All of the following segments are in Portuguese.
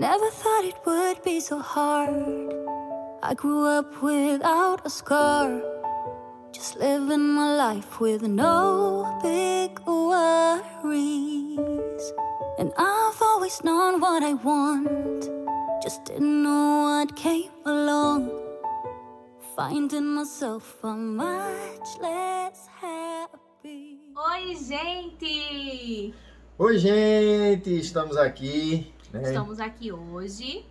Never thought it would be so hard. I grew up without a scar, just living my life with no big worries. And I've always known what I want, just didn't know what came along. Finding myself a much less happy. Oi, gente! Oi, gente! Estamos aqui, né? Estamos aqui hoje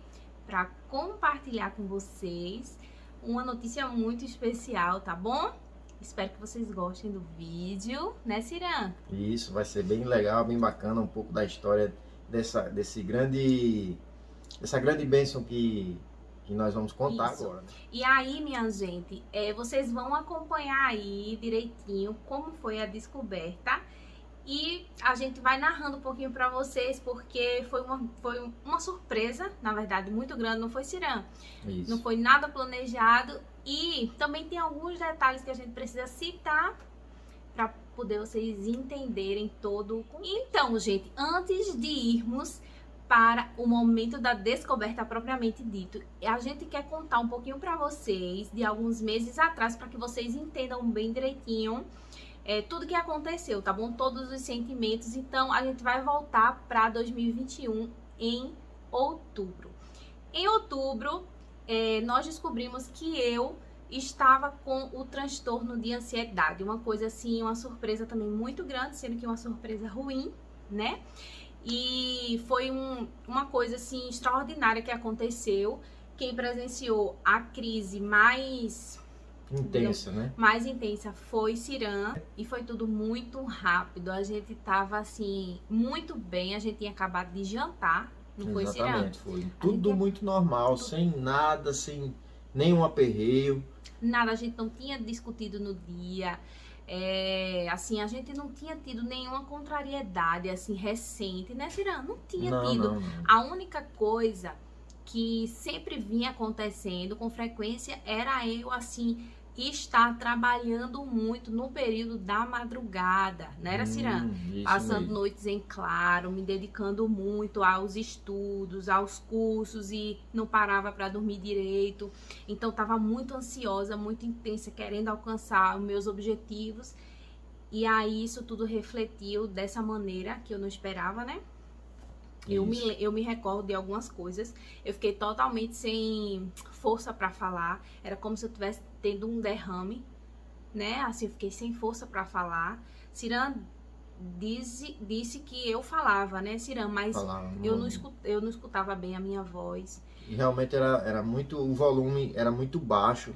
para compartilhar com vocês uma notícia muito especial, tá bom? Espero que vocês gostem do vídeo, né, Ciran? Isso, vai ser bem legal, bem bacana, um pouco da história dessa grande bênção que nós vamos contar. Isso. Agora. Né? E aí, minha gente, vocês vão acompanhar aí direitinho como foi a descoberta. E a gente vai narrando um pouquinho pra vocês, porque foi uma surpresa, na verdade, muito grande, não foi, Ciran? Isso. Não foi nada planejado. E também tem alguns detalhes que a gente precisa citar pra poder vocês entenderem todo o contexto. Então, gente, antes de irmos para o momento da descoberta propriamente dito, a gente quer contar um pouquinho pra vocês de alguns meses atrás, para que vocês entendam bem direitinho tudo que aconteceu, tá bom? Todos os sentimentos. Então, a gente vai voltar para 2021 em outubro. Em outubro, nós descobrimos que eu estava com o transtorno de ansiedade. Uma coisa assim, uma surpresa também muito grande, sendo que uma surpresa ruim, né? E foi uma coisa assim extraordinária que aconteceu. Quem presenciou a crise mais intensa, né? Mais intensa foi Ciran, e foi tudo muito rápido. A gente tava assim, muito bem, a gente tinha acabado de jantar, não foi, Ciran? Exatamente, foi tudo muito normal, sem nada, sem nenhum aperreio. Nada, a gente não tinha discutido no dia, assim, a gente não tinha tido nenhuma contrariedade, assim, recente, né, Ciran? Não tinha tido. Não. A única coisa que sempre vinha acontecendo com frequência era eu, assim, estar trabalhando muito no período da madrugada, né, era, Ciran? Passando mesmo. Noites em claro, me dedicando muito aos estudos, aos cursos, e não parava para dormir direito. Então tava muito ansiosa, muito intensa, querendo alcançar os meus objetivos. E aí isso tudo refletiu dessa maneira que eu não esperava, né? Eu me recordo de algumas coisas. Eu fiquei totalmente sem força para falar. Era como se eu estivesse tendo um derrame, né? Assim, eu fiquei sem força para falar. Ciran disse que eu falava, né, Ciran? Mas eu não escutava bem a minha voz. E realmente era muito, o volume era muito baixo.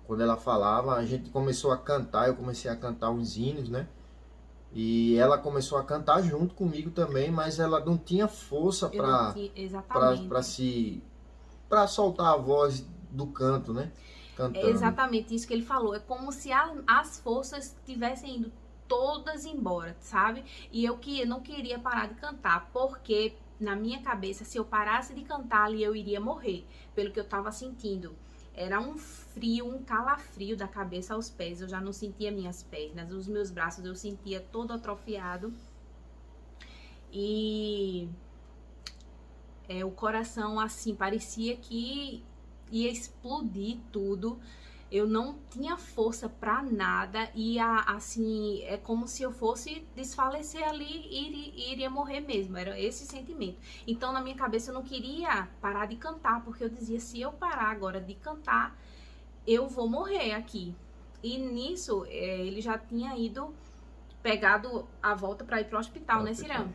Quando ela falava, a gente começou a cantar. Eu comecei a cantar uns hinos, né? E ela começou a cantar junto comigo também, mas ela não tinha força para soltar a voz do canto, né? Cantando. É exatamente isso que ele falou. É como se as forças tivessem ido todas embora, sabe? E eu não queria parar de cantar, porque na minha cabeça, se eu parasse de cantar ali, eu iria morrer, pelo que eu tava sentindo. Era um frio, um calafrio da cabeça aos pés. Eu já não sentia minhas pernas, os meus braços eu sentia todo atrofiado. E o coração, assim, parecia que ia explodir tudo. Eu não tinha força pra nada. E assim, é como se eu fosse desfalecer ali e iria morrer mesmo. Era esse sentimento. Então, na minha cabeça, eu não queria parar de cantar, porque eu dizia, se eu parar agora de cantar, eu vou morrer aqui. E nisso, ele já tinha pegado a volta pra ir pro hospital, né, Ciran?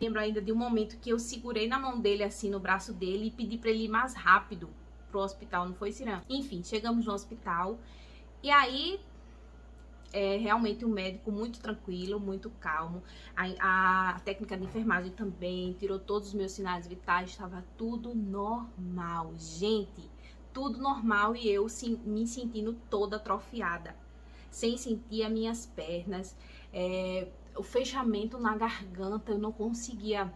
Lembro ainda de um momento que eu segurei na mão dele, assim, no braço dele, e pedi pra ele ir mais rápido pro hospital, não foi, Ciran? Enfim, chegamos no hospital, e aí realmente o médico muito tranquilo, muito calmo, a técnica de enfermagem também tirou todos os meus sinais vitais, estava tudo normal, gente, tudo normal, e eu me sentindo toda atrofiada, sem sentir as minhas pernas, o fechamento na garganta, eu não conseguia,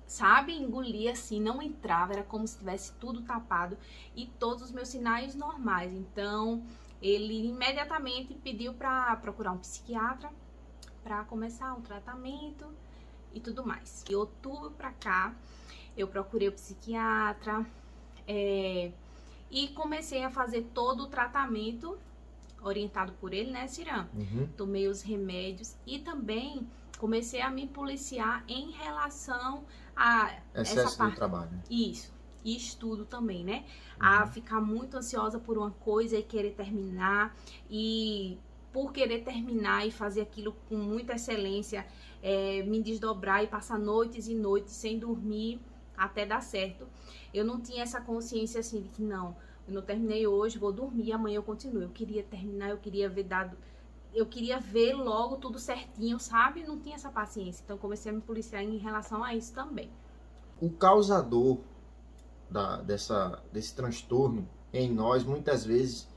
sabe, engolir assim, não entrava, era como se tivesse tudo tapado, e todos os meus sinais normais. Então ele imediatamente pediu para procurar um psiquiatra para começar um tratamento e tudo mais. De outubro para cá eu procurei o psiquiatra e comecei a fazer todo o tratamento orientado por ele, né, Ciran? Tomei os remédios e também comecei a me policiar em relação a excesso essa parte de trabalho. Isso. E estudo também, né? A ficar muito ansiosa por uma coisa e querer terminar. E por querer terminar e fazer aquilo com muita excelência, me desdobrar e passar noites e noites sem dormir até dar certo. Eu não tinha essa consciência assim de que não, eu não terminei hoje, vou dormir, amanhã eu continuo. Eu queria terminar, eu queria ver logo tudo certinho, sabe? Não tinha essa paciência. Então comecei a me policiar em relação a isso também. O causador desse transtorno em nós, muitas vezes,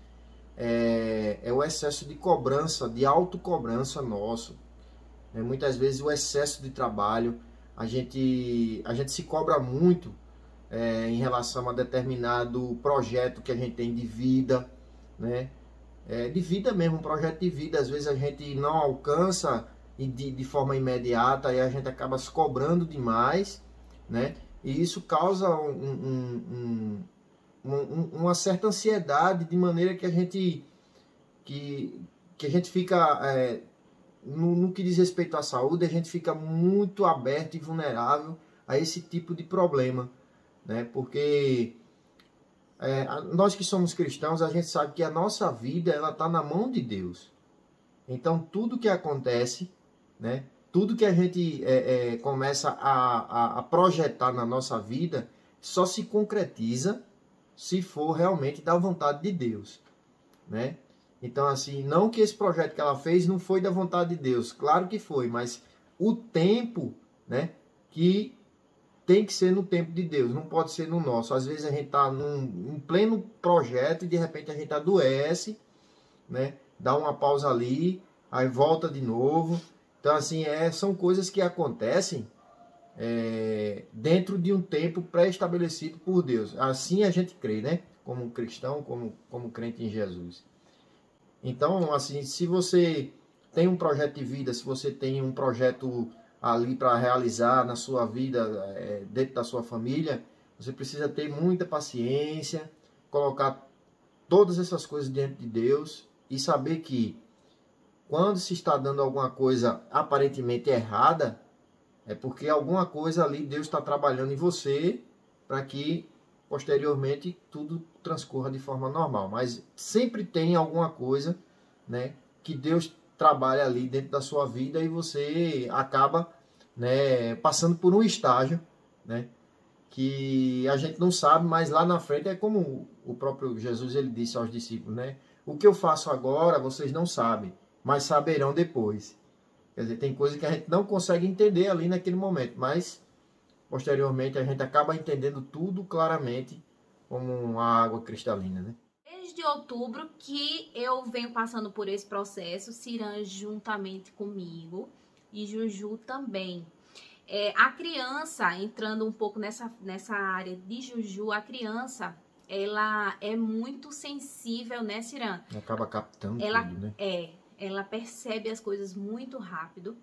é o excesso de cobrança, de autocobrança nosso. Muitas vezes o excesso de trabalho, a gente se cobra muito em relação a determinado projeto que a gente tem de vida, né? De vida mesmo, um projeto de vida. Às vezes a gente não alcança de forma imediata e a gente acaba se cobrando demais, né? E isso causa uma certa ansiedade, de maneira que a gente fica, no que diz respeito à saúde, a gente fica muito aberto e vulnerável a esse tipo de problema, né? Porque nós que somos cristãos, a gente sabe que a nossa vida ela está na mão de Deus. Então tudo que acontece, né? Tudo que a gente começa a projetar na nossa vida só se concretiza se for realmente da vontade de Deus, né? Então, assim, não que esse projeto que ela fez não foi da vontade de Deus, claro que foi, mas o tempo, né, que tem que ser no tempo de Deus, não pode ser no nosso. Às vezes a gente está num pleno projeto e de repente a gente adoece, né, dá uma pausa ali, aí volta de novo. Então, assim, são coisas que acontecem dentro de um tempo pré-estabelecido por Deus. Assim a gente crê, né? Como cristão, como crente em Jesus. Então, assim, se você tem um projeto de vida, se você tem um projeto ali para realizar na sua vida, dentro da sua família, você precisa ter muita paciência, colocar todas essas coisas diante de Deus e saber que quando se está dando alguma coisa aparentemente errada, é porque alguma coisa ali Deus está trabalhando em você para que posteriormente tudo transcorra de forma normal. Mas sempre tem alguma coisa, né, que Deus trabalha ali dentro da sua vida e você acaba, né, passando por um estágio, né, que a gente não sabe, mas lá na frente é como o próprio Jesus ele disse aos discípulos, né? O que eu faço agora vocês não sabem, mas saberão depois. Quer dizer, tem coisa que a gente não consegue entender ali naquele momento, mas posteriormente a gente acaba entendendo tudo claramente como uma água cristalina, né? Desde outubro que eu venho passando por esse processo, Ciran juntamente comigo e Juju também. A criança, entrando um pouco nessa área de Juju, a criança, ela é muito sensível, né, Ciran? Acaba captando tudo, né? Ela percebe as coisas muito rápido.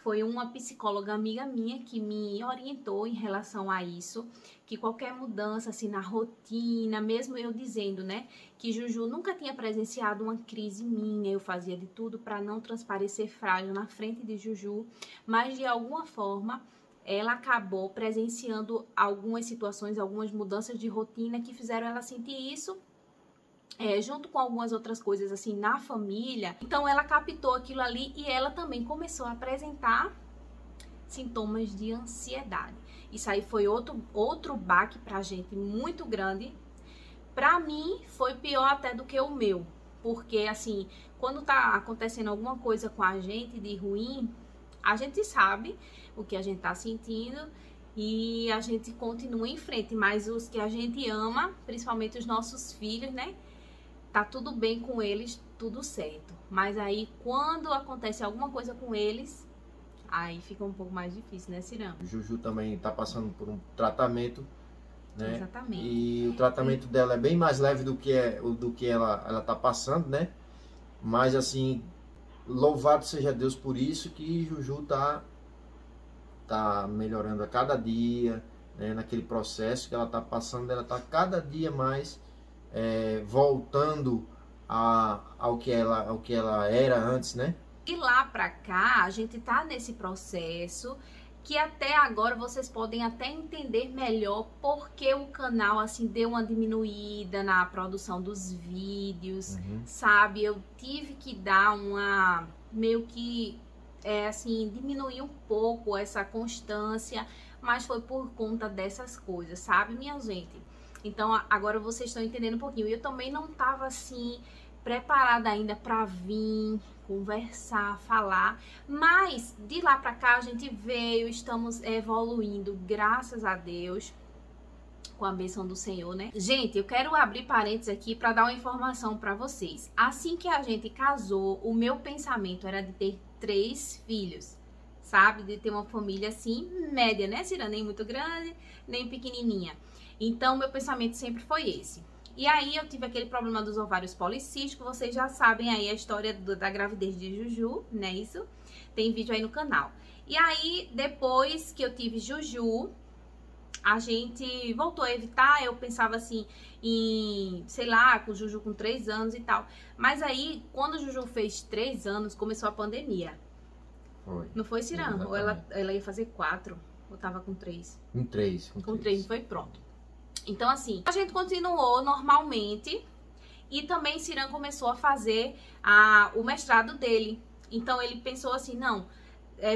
Foi uma psicóloga amiga minha que me orientou em relação a isso, que qualquer mudança assim na rotina, mesmo eu dizendo, né, que Juju nunca tinha presenciado uma crise minha, eu fazia de tudo para não transparecer frágil na frente de Juju, mas de alguma forma ela acabou presenciando algumas situações, algumas mudanças de rotina que fizeram ela sentir isso. Junto com algumas outras coisas assim na família. Então ela captou aquilo ali e ela também começou a apresentar sintomas de ansiedade. Isso aí foi outro baque pra gente muito grande. Pra mim foi pior até do que o meu, porque assim, quando tá acontecendo alguma coisa com a gente de ruim, a gente sabe o que a gente tá sentindo e a gente continua em frente, mas os que a gente ama, principalmente os nossos filhos, né? Tá tudo bem com eles, tudo certo. Mas aí, quando acontece alguma coisa com eles, aí fica um pouco mais difícil, né, Ciran? Juju também tá passando por um tratamento, né? Exatamente. E o tratamento dela é bem mais leve do que ela tá passando, né? Mas, assim, louvado seja Deus por isso, que Juju tá melhorando a cada dia, né, naquele processo que ela está passando, ela está cada dia mais voltando ao que ela era antes, né? E lá pra cá, a gente tá nesse processo que até agora vocês podem até entender melhor porque o canal, assim, deu uma diminuída na produção dos vídeos, sabe? Eu tive que dar uma, meio que, assim, diminuir um pouco essa constância, mas foi por conta dessas coisas, sabe, minha gente? Então, agora vocês estão entendendo um pouquinho. Eu também não tava, assim, preparada ainda pra vir conversar, falar, mas de lá pra cá a gente veio, estamos evoluindo, graças a Deus, com a bênção do Senhor, né? Gente, eu quero abrir parênteses aqui pra dar uma informação pra vocês. Assim que a gente casou, o meu pensamento era de ter 3 filhos, sabe? De ter uma família assim, média, né, Cira? Nem muito grande, nem pequenininha. Então, meu pensamento sempre foi esse. E aí eu tive aquele problema dos ovários policísticos, vocês já sabem aí a história da gravidez de Juju, né, isso? Tem vídeo aí no canal. E aí, depois que eu tive Juju, a gente voltou a evitar, eu pensava assim, em, sei lá, com Juju com 3 anos e tal. Mas aí, quando Juju fez 3 anos, começou a pandemia. Foi. Não foi, Cirano? Ou ela ia fazer 4, ou tava com 3? Com 3. Com 3, não foi? Pronto. Então, assim, a gente continuou normalmente e também Ciran começou a fazer o mestrado dele. Então, ele pensou assim, não,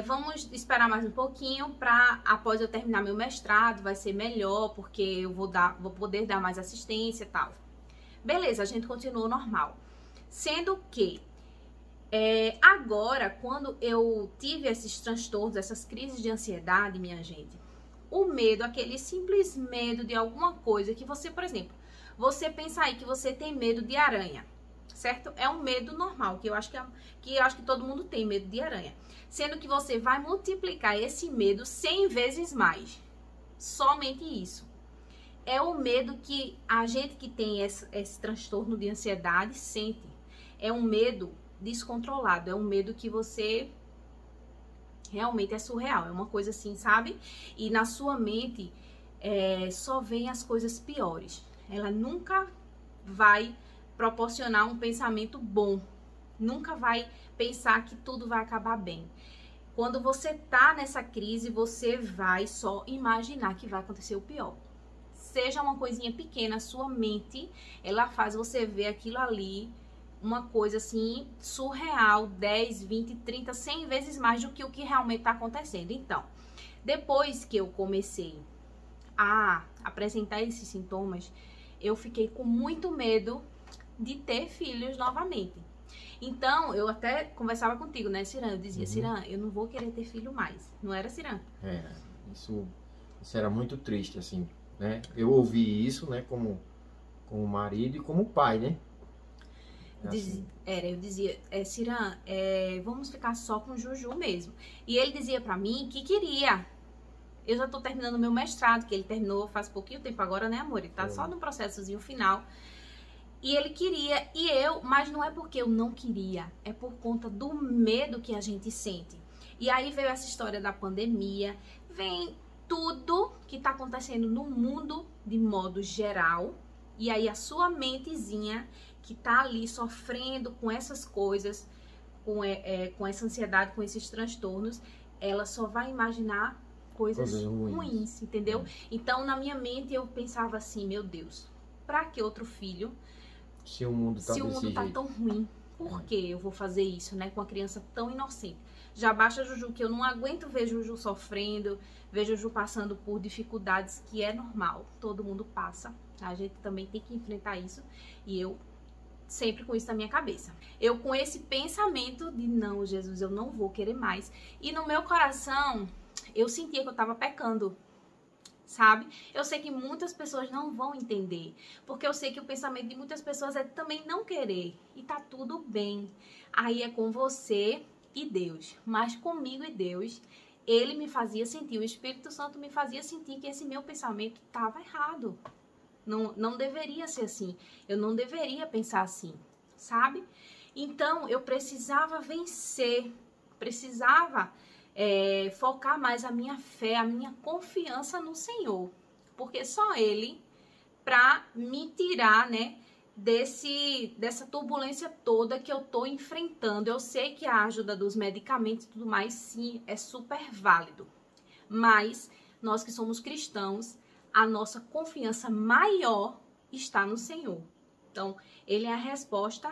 vamos esperar mais um pouquinho para após eu terminar meu mestrado, vai ser melhor, porque eu vou poder dar mais assistência e tal. Beleza, a gente continuou normal. Sendo que, agora, quando eu tive esses transtornos, essas crises de ansiedade, minha gente, o medo, aquele simples medo de alguma coisa que você, por exemplo, você pensa aí que você tem medo de aranha, certo? É um medo normal, que eu acho que todo mundo tem medo de aranha. Sendo que você vai multiplicar esse medo 100 vezes mais. Somente isso. É o medo que a gente que tem esse transtorno de ansiedade sente. É um medo descontrolado, é um medo que você... realmente é surreal, é uma coisa assim, sabe? E na sua mente só vem as coisas piores. Ela nunca vai proporcionar um pensamento bom. Nunca vai pensar que tudo vai acabar bem. Quando você tá nessa crise, você vai só imaginar que vai acontecer o pior. Seja uma coisinha pequena, a sua mente, ela faz você ver aquilo ali, uma coisa assim, surreal, 10, 20, 30, 100 vezes mais do que o que realmente está acontecendo. Então, depois que eu comecei a apresentar esses sintomas, eu fiquei com muito medo de ter filhos novamente. Então, eu até conversava contigo, né, Ciran? Eu dizia, Ciran, eu não vou querer ter filho mais. Não era, Ciran? Isso era muito triste, assim, né? Eu ouvi isso, né, como marido e como pai, né? Eu dizia, Ciran, vamos ficar só com Juju mesmo. E ele dizia pra mim que queria. Eu já tô terminando meu mestrado, que ele terminou faz pouquinho tempo agora, né, amor? Ele tá só no processozinho final. E ele queria, mas não é porque eu não queria, é por conta do medo que a gente sente. E aí veio essa história da pandemia, vem tudo que tá acontecendo no mundo de modo geral. E aí a sua mentezinha que tá ali sofrendo com essas coisas, com essa ansiedade, com esses transtornos, ela só vai imaginar coisas ruins, entendeu? Então, na minha mente, eu pensava assim, meu Deus, pra que outro filho? Se o mundo tá tão ruim, por que eu vou fazer isso, né? Com uma criança tão inocente. Já baixa Juju, que eu não aguento ver Juju sofrendo, ver Juju passando por dificuldades, que é normal, todo mundo passa. A gente também tem que enfrentar isso. E eu sempre com isso na minha cabeça. Eu com esse pensamento de não, Jesus, eu não vou querer mais. E no meu coração, eu sentia que eu tava pecando, sabe? Eu sei que muitas pessoas não vão entender, porque eu sei que o pensamento de muitas pessoas é também não querer. E tá tudo bem. Aí é com você e Deus. Mas comigo e Deus, Ele me fazia sentir, o Espírito Santo me fazia sentir que esse meu pensamento tava errado. Não deveria ser assim. Eu não deveria pensar assim, sabe? Então, eu precisava vencer. Precisava focar mais a minha fé, a minha confiança no Senhor. Porque só Ele para me tirar, né, dessa turbulência toda que eu tô enfrentando. Eu sei que a ajuda dos medicamentos e tudo mais, sim, é super válido. Mas nós que somos cristãos, a nossa confiança maior está no Senhor. Então, Ele é a resposta,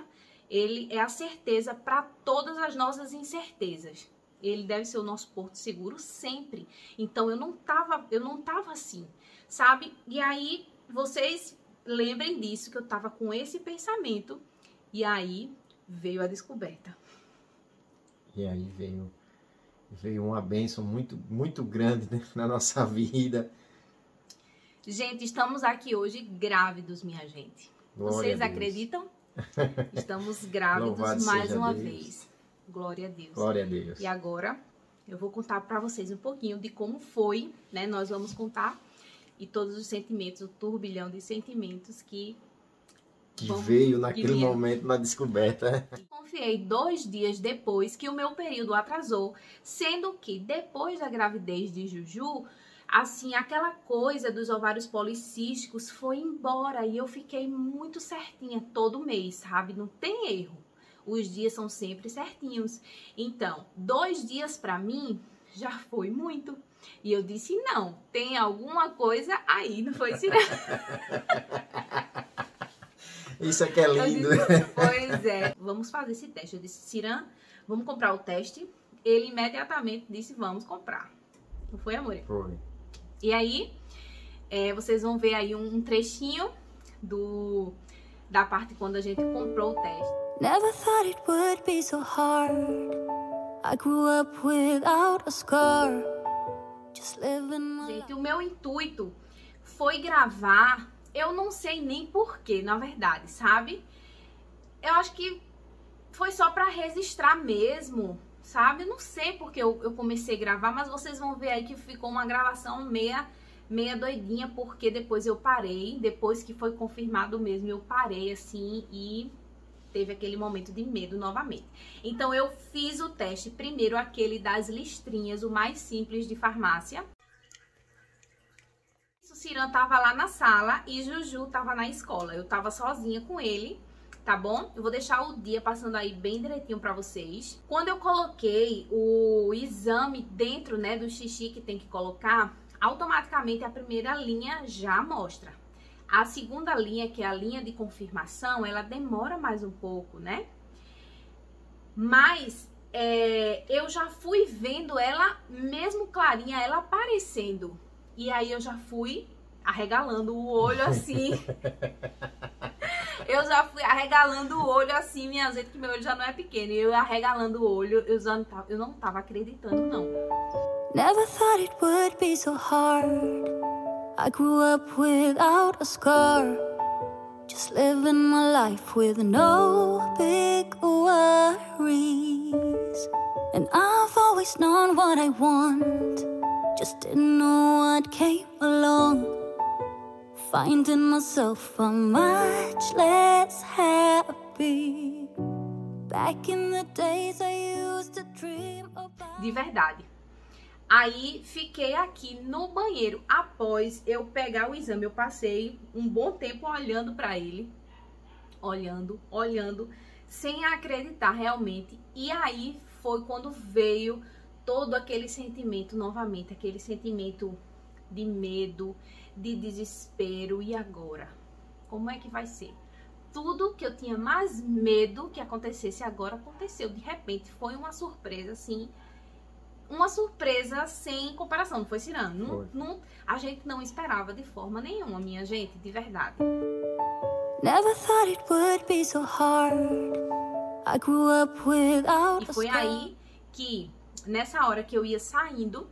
Ele é a certeza para todas as nossas incertezas. Ele deve ser o nosso porto seguro sempre. Então, eu não tava assim, sabe? E aí, vocês lembrem disso, que eu tava com esse pensamento. E aí, veio a descoberta. E aí veio uma bênção muito, muito grande, né, na nossa vida. Gente, estamos aqui hoje grávidos, minha gente. Glória Vocês a Deus. acreditam? Estamos grávidos Louvado mais seja uma Deus. vez. Glória a Deus. Glória a Deus. E agora, eu vou contar para vocês um pouquinho de como foi, né? Nós vamos contar e todos os sentimentos, o turbilhão de sentimentos que veio naquele momento na descoberta. Confiei 2 dias depois que o meu período atrasou, sendo que depois da gravidez de Juju, assim, aquela coisa dos ovários policísticos foi embora e eu fiquei muito certinha todo mês, sabe? Não tem erro. Os dias são sempre certinhos. Então, 2 dias pra mim já foi muito. E eu disse, não, tem alguma coisa aí, não foi, Cirã? Isso aqui é lindo. Pois é. Vamos fazer esse teste. Eu disse, Cirã, vamos comprar o teste. Ele imediatamente disse, vamos comprar. Não foi, amor? Foi. E aí, vocês vão ver aí um trechinho da parte quando a gente comprou o teste. Never thought it would be so hard. I grew up without a scar. Just living my life. Gente, o meu intuito foi gravar, eu não sei nem porquê, na verdade, sabe? Eu acho que foi só pra registrar mesmo, sabe? Eu não sei porque eu comecei a gravar, mas vocês vão ver aí que ficou uma gravação meia doidinha, porque depois eu parei, depois que foi confirmado mesmo, eu parei assim e teve aquele momento de medo novamente. Então eu fiz o teste primeiro, aquele das listrinhas, o mais simples de farmácia. O Cirã tava lá na sala e Juju tava na escola. Eu tava sozinha com ele, tá bom? Eu vou deixar o dia passando aí bem direitinho pra vocês. Quando eu coloquei o exame dentro, né, do xixi que tem que colocar, automaticamente a primeira linha já mostra. A segunda linha, que é a linha de confirmação, ela demora mais um pouco, né? Mas eu já fui vendo ela, mesmo clarinha, ela aparecendo. E aí eu já fui arregalando o olho assim. Eu já fui arregalando o olho assim, minha gente, que meu olho já não é pequeno. E eu arregalando o olho, eu não tava acreditando, não. Never thought it would be so hard. I grew up without a scar. Just living my life with no big worries. And I've always known what I want. Just didn't know what came along. Finding myself much less happy. Back in the days I used to dream about. De verdade. Aí fiquei aqui no banheiro. Após eu pegar o exame, eu passei um bom tempo olhando pra ele. Olhando, sem acreditar realmente. E aí foi quando veio todo aquele sentimento novamente. Aquele sentimento de medo, de desespero. E agora? Como é que vai ser? Tudo que eu tinha mais medo que acontecesse agora aconteceu. De repente foi uma surpresa assim. Uma surpresa sem comparação, não foi, Cirã? A gente não esperava de forma nenhuma, minha gente, de verdade. Never thought it would be so hard. I grew up without E foi aí que, nessa hora que eu ia saindo,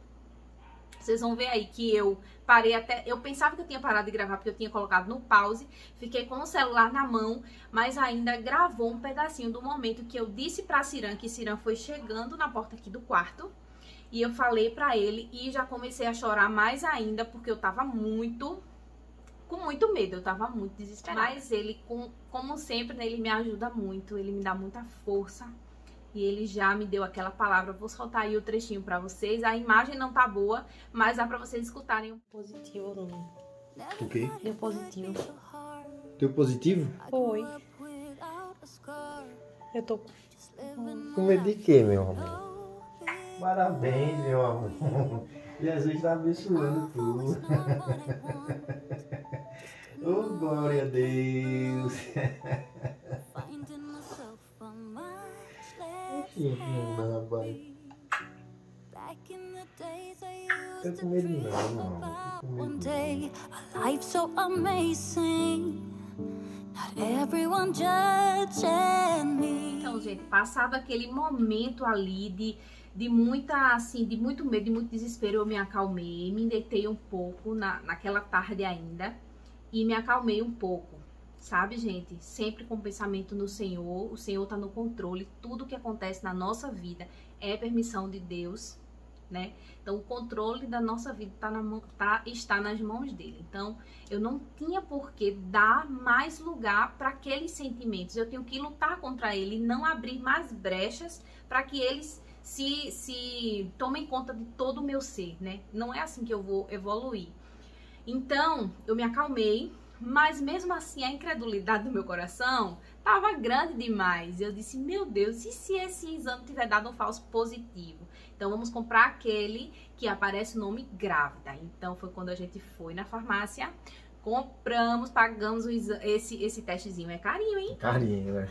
vocês vão ver aí que eu parei até... Eu pensava que eu tinha parado de gravar porque eu tinha colocado no pause. Fiquei com o celular na mão, mas ainda gravou um pedacinho do momento que eu disse pra Cirã que Cirã foi chegando na porta aqui do quarto. E eu falei pra ele e já comecei a chorar mais ainda, porque eu tava com muito medo, eu tava muito desesperada. Mas ele, como sempre, né, ele me ajuda muito, ele me dá muita força. E ele já me deu aquela palavra. Vou soltar aí o trechinho pra vocês. A imagem não tá boa, mas dá pra vocês escutarem. Positivo, não. O quê? Deu positivo. Deu positivo? Foi. Eu tô Com medo de quê, meu amor? Parabéns, meu amor. Jesus está abençoando tudo. Oh, glória a Deus. Não, rapaz. Fica com medo não, amor. One day, a life so amazing. Not everyone judging me. Então, gente, passado aquele momento ali de muita, assim, de muito medo, de muito desespero, eu me acalmei, me deitei um pouco naquela tarde ainda e me acalmei um pouco, sabe, gente? Sempre com o pensamento no Senhor, o Senhor tá no controle, tudo que acontece na nossa vida é permissão de Deus, né? Então, o controle da nossa vida está nas mãos dele. Então, eu não tinha por que dar mais lugar para aqueles sentimentos. Eu tenho que lutar contra ele e não abrir mais brechas para que eles se tomem conta de todo o meu ser, né? Não é assim que eu vou evoluir. Então, eu me acalmei, mas mesmo assim a incredulidade do meu coração estava grande demais. Eu disse, meu Deus, e se esse exame tiver dado um falso positivo? Então, vamos comprar aquele que aparece o nome grávida. Então, foi quando a gente foi na farmácia, compramos, pagamos esse testezinho. É carinho, hein? Carinho, né?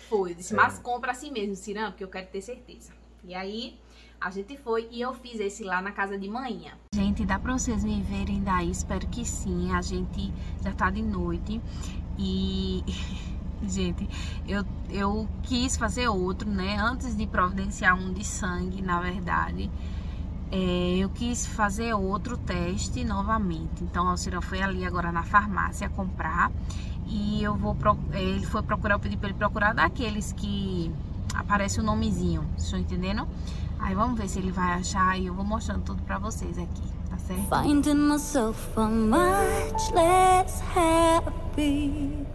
Foi, eu disse, mas compra assim mesmo, Ciran, porque eu quero ter certeza. E aí, a gente foi e eu fiz esse lá na casa de manhã. Gente, dá pra vocês me verem daí? Espero que sim. A gente já tá de noite e... Gente, eu quis fazer outro, né? Antes de providenciar um de sangue, na verdade, eu quis fazer outro teste novamente. Então, o Ciran foi ali agora na farmácia comprar e ele foi procurar, eu pedi pra ele procurar daqueles que aparece o nomezinho, vocês estão entendendo? Aí vamos ver se ele vai achar e eu vou mostrando tudo pra vocês aqui, tá certo? Finding myself I'm much less happy.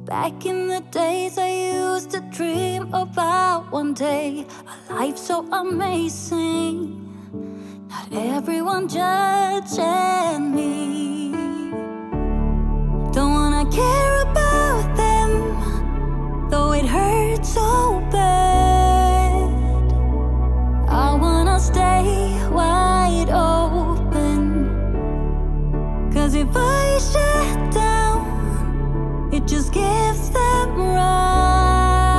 Back in the days I used to dream about one day a life so amazing. Not everyone judging me. Don't wanna care about them, though it hurts so bad. I wanna stay wide open, 'cause if I shut down, it just gives them right.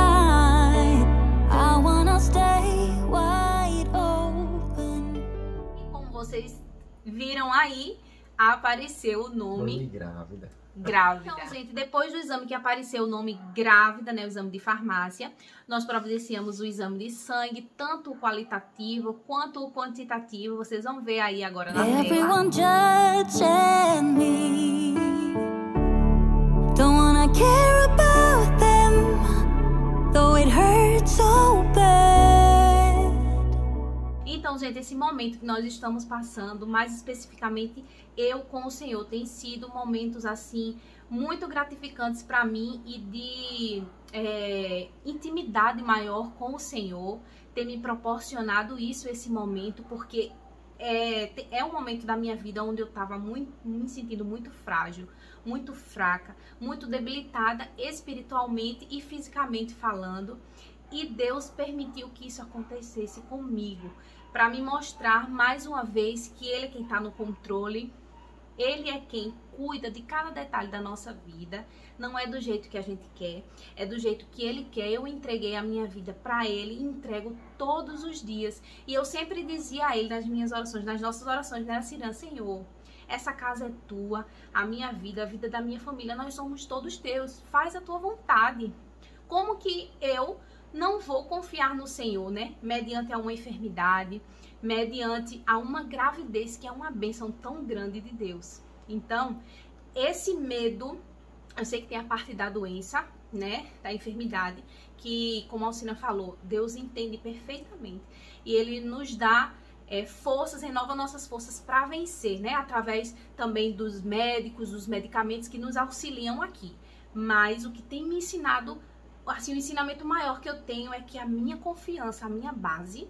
I wanna stay wide open. E como vocês viram aí, apareceu o nome grávida. Então, gente, depois do exame que apareceu o nome grávida, né, o exame de farmácia, nós providenciamos o exame de sangue, tanto o qualitativo quanto o quantitativo. Vocês vão ver aí agora na tela. Everyone judging me. Don't wanna care about them, though it hurts so bad. Então, gente, esse momento que nós estamos passando, mais especificamente eu com o Senhor, tem sido momentos assim muito gratificantes para mim e de intimidade maior com o Senhor, ter me proporcionado esse momento, porque é um momento da minha vida onde eu estava me sentindo muito frágil, muito fraca, muito debilitada espiritualmente e fisicamente falando. E Deus permitiu que isso acontecesse comigo, para me mostrar mais uma vez que Ele é quem está no controle, Ele é quem cuida de cada detalhe da nossa vida. Não é do jeito que a gente quer, é do jeito que Ele quer. Eu entreguei a minha vida para Ele e entrego todos os dias. E eu sempre dizia a Ele nas minhas orações, nas nossas orações, né, Ciran? Senhor, essa casa é tua, a minha vida, a vida da minha família, nós somos todos teus, faz a tua vontade. Como que eu não vou confiar no Senhor, né? Mediante a uma enfermidade, mediante a uma gravidez, que é uma bênção tão grande de Deus. Então, esse medo, eu sei que tem a parte da doença, né? Da enfermidade, que, como a Alcina falou, Deus entende perfeitamente. E Ele nos dá forças, renova nossas forças para vencer, né? Através também dos médicos, dos medicamentos que nos auxiliam aqui. Mas o que tem me ensinado assim, o ensinamento maior que eu tenho é que a minha confiança, a minha base,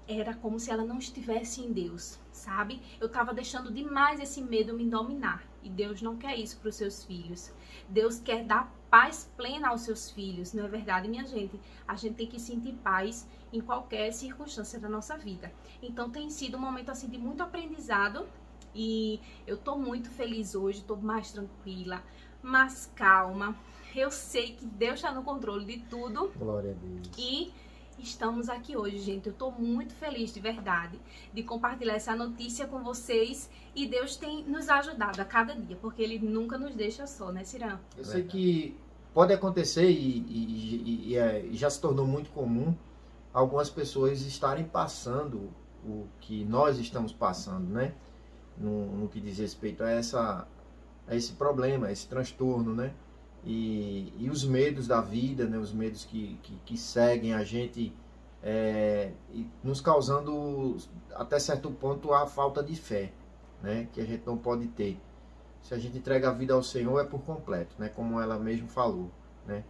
era como se ela não estivesse em Deus, sabe? Eu tava deixando demais esse medo me dominar. E Deus não quer isso para os seus filhos. Deus quer dar paz plena aos seus filhos, não é verdade, minha gente? A gente tem que sentir paz em qualquer circunstância da nossa vida. Então tem sido um momento assim de muito aprendizado e eu tô muito feliz hoje, tô mais tranquila, mais calma. Eu sei que Deus está no controle de tudo. Glória a Deus. E estamos aqui hoje, gente. Eu tô muito feliz de verdade de compartilhar essa notícia com vocês. E Deus tem nos ajudado a cada dia, porque Ele nunca nos deixa só, né, Ciran? Eu sei que pode acontecer e já se tornou muito comum algumas pessoas estarem passando o que nós estamos passando, né? No que diz respeito a esse problema, a esse transtorno, né? E os medos da vida, né? Os medos que seguem a gente, e nos causando até certo ponto a falta de fé, né? Que a gente não pode ter. Se a gente entrega a vida ao Senhor é por completo, né? Como ela mesmo falou, né?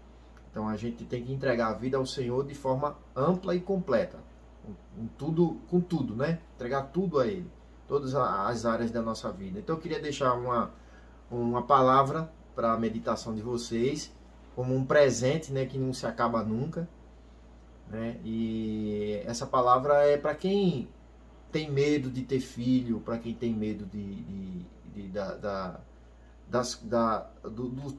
Então a gente tem que entregar a vida ao Senhor de forma ampla e completa, com tudo, né? Entregar tudo a Ele, todas as áreas da nossa vida. Então eu queria deixar uma palavra para a meditação de vocês, como um presente, né? Que não se acaba nunca, né? E essa palavra é para quem tem medo de ter filho, para quem tem medo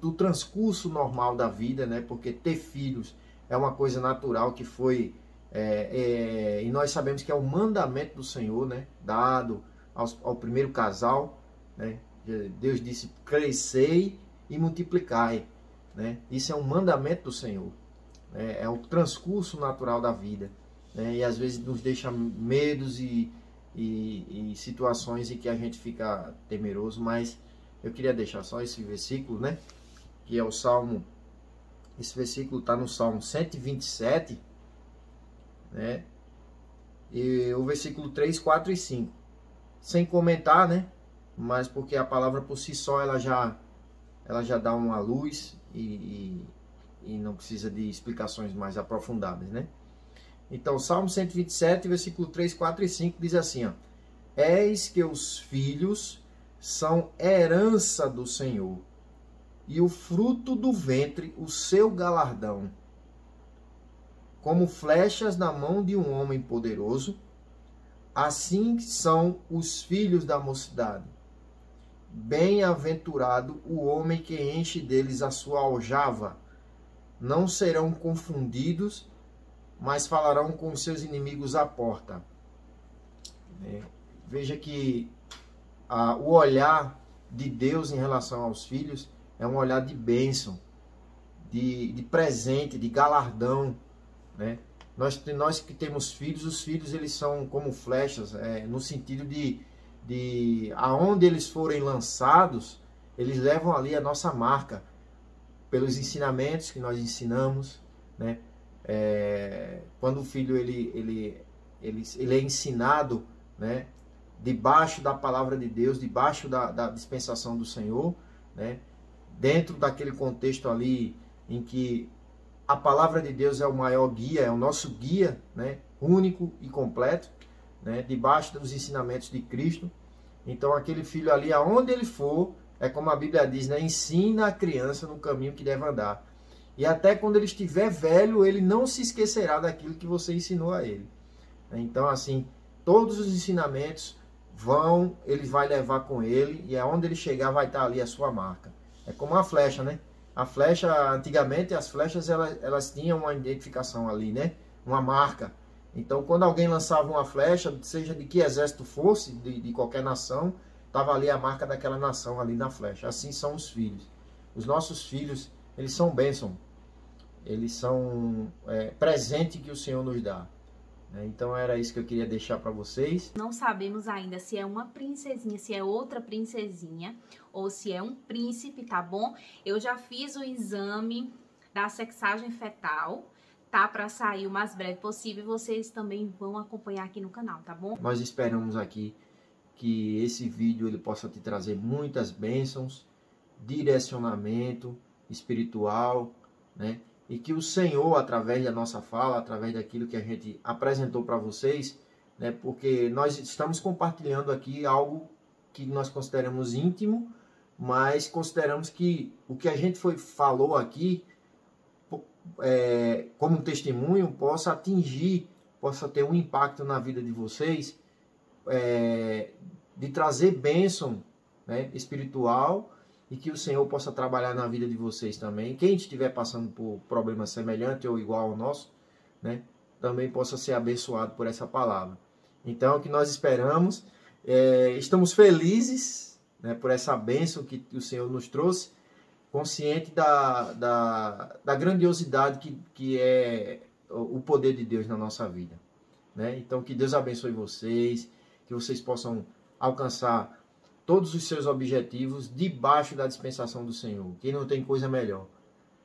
do transcurso normal da vida, né? Porque ter filhos é uma coisa natural que foi, e nós sabemos que é o mandamento do Senhor, né? Dado ao primeiro casal, né? Deus disse: crescei e multiplicai, né? Isso é um mandamento do Senhor, né? É o transcurso natural da vida, né? E às vezes nos deixa medos e situações em que a gente fica temeroso, mas eu queria deixar só esse versículo, né? Que é o Salmo, esse versículo está no Salmo 127, né? E o versículo 3, 4 e 5. Sem comentar, né? Mas porque a palavra por si só ela já dá uma luz e não precisa de explicações mais aprofundadas, né? Então, Salmo 127, versículo 3, 4 e 5 diz assim, ó: Eis que os filhos são herança do Senhor, e o fruto do ventre o seu galardão. Como flechas na mão de um homem poderoso, assim são os filhos da mocidade. Bem-aventurado o homem que enche deles a sua aljava. Não serão confundidos, mas falarão com seus inimigos à porta. Veja que o olhar de Deus em relação aos filhos é um olhar de bênção, de presente, de galardão, né? Nós que temos filhos, os filhos eles são como flechas, no sentido de aonde eles forem lançados, eles levam ali a nossa marca, pelos ensinamentos que nós ensinamos, né? Quando o filho ele é ensinado, né? Debaixo da palavra de Deus, debaixo da dispensação do Senhor, né? Dentro daquele contexto ali em que a palavra de Deus é o maior guia, é o nosso guia, né? Único e completo, né? Debaixo dos ensinamentos de Cristo. Então aquele filho ali, aonde ele for, é como a Bíblia diz, né? Ensina a criança no caminho que deve andar. E até quando ele estiver velho, ele não se esquecerá daquilo que você ensinou a ele. Então assim, todos os ensinamentos ele vai levar com ele, e aonde ele chegar vai estar ali a sua marca. É como uma flecha, né? A flecha, antigamente as flechas elas tinham uma identificação ali, né? Uma marca. Então quando alguém lançava uma flecha, seja de que exército fosse, de qualquer nação, estava ali a marca daquela nação ali na flecha. Assim são os filhos. Os nossos filhos, eles são bênção. Eles são presente que o Senhor nos dá. Então era isso que eu queria deixar para vocês. Não sabemos ainda se é uma princesinha, se é outra princesinha ou se é um príncipe, tá bom? Eu já fiz o exame da sexagem fetal, tá? Para sair o mais breve possível. Vocês também vão acompanhar aqui no canal, tá bom? Nós esperamos aqui que esse vídeo ele possa te trazer muitas bênçãos, direcionamento espiritual, né? e que o Senhor, através da nossa fala, através daquilo que a gente apresentou para vocês, né, porque nós estamos compartilhando aqui algo que nós consideramos íntimo, mas consideramos que o que a gente falou aqui, como um testemunho, possa ter um impacto na vida de vocês, de trazer bênção, né, espiritual, e que o Senhor possa trabalhar na vida de vocês também. Quem estiver passando por problema semelhante ou igual ao nosso, né, também possa ser abençoado por essa palavra. Então, o que nós esperamos, estamos felizes, né, por essa bênção que o Senhor nos trouxe, consciente da grandiosidade que é o poder de Deus na nossa vida, né? Então, que Deus abençoe vocês, que vocês possam alcançar todos os seus objetivos debaixo da dispensação do Senhor. Que não tem coisa melhor,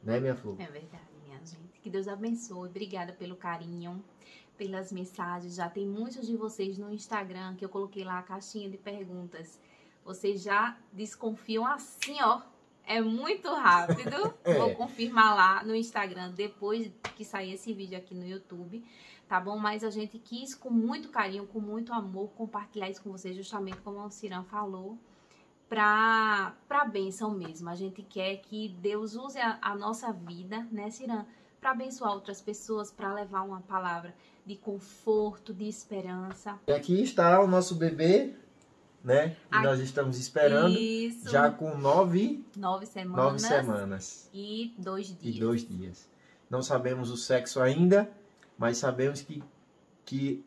né, minha flor? É verdade, minha gente. Que Deus abençoe. Obrigada pelo carinho, pelas mensagens. Já tem muitos de vocês no Instagram, que eu coloquei lá a caixinha de perguntas. Vocês já desconfiam assim, ó. É muito rápido. Vou confirmar lá no Instagram depois que sair esse vídeo aqui no YouTube, tá bom? Mas a gente quis com muito carinho, com muito amor, compartilhar isso com vocês, justamente como a Ciran falou, pra bênção mesmo. A gente quer que Deus use a nossa vida, né, Ciran, para abençoar outras pessoas, para levar uma palavra de conforto, de esperança. E aqui está o nosso bebê, né? Que nós estamos esperando. Isso. Já com 9 semanas e 2 dias. Não sabemos o sexo ainda, mas sabemos que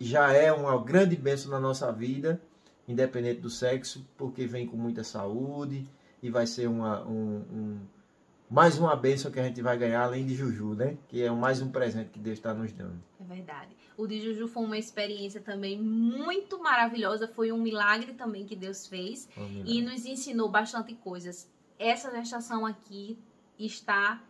já é uma grande bênção na nossa vida, independente do sexo, porque vem com muita saúde e vai ser mais uma bênção que a gente vai ganhar, além de Juju, né? Que é mais um presente que Deus está nos dando. É verdade. O de Juju foi uma experiência também muito maravilhosa, foi um milagre também que Deus fez e nos ensinou bastante coisas. Essa gestação aqui está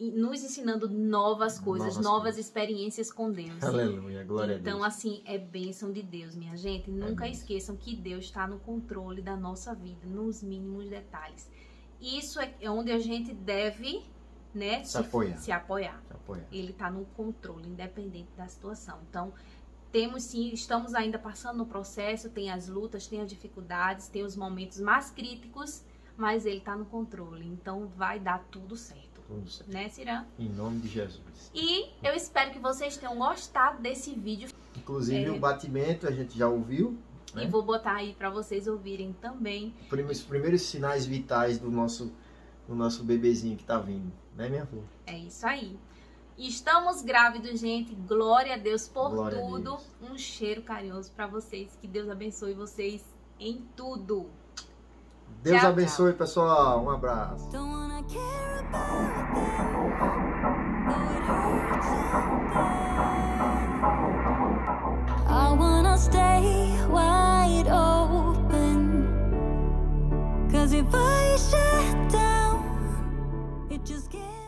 nos ensinando novas coisas, novas experiências com Deus. Aleluia, glória a Deus. Então, assim, é bênção de Deus, minha gente. Nunca esqueçam que Deus está no controle da nossa vida, nos mínimos detalhes. Isso é onde a gente deve, né, se apoiar. Ele está no controle, independente da situação. Então, estamos ainda passando no processo, tem as lutas, tem as dificuldades, tem os momentos mais críticos, mas ele está no controle. Então, vai dar tudo certo. Né, Ciran? Em nome de Jesus. E eu espero que vocês tenham gostado desse vídeo. Inclusive o batimento a gente já ouviu, né? E vou botar aí para vocês ouvirem também. Os primeiros sinais vitais do nosso bebezinho que tá vindo, né, minha flor? É isso aí. Estamos grávidos, gente. Glória a Deus por tudo. Deus. Um cheiro carinhoso para vocês. Que Deus abençoe vocês em tudo. Deus tchau, abençoe, tchau. Pessoal. Um abraço. Don't wanna care about them, though it hurts someday. I wanna stay wide open, 'cause if I shut down, it just gets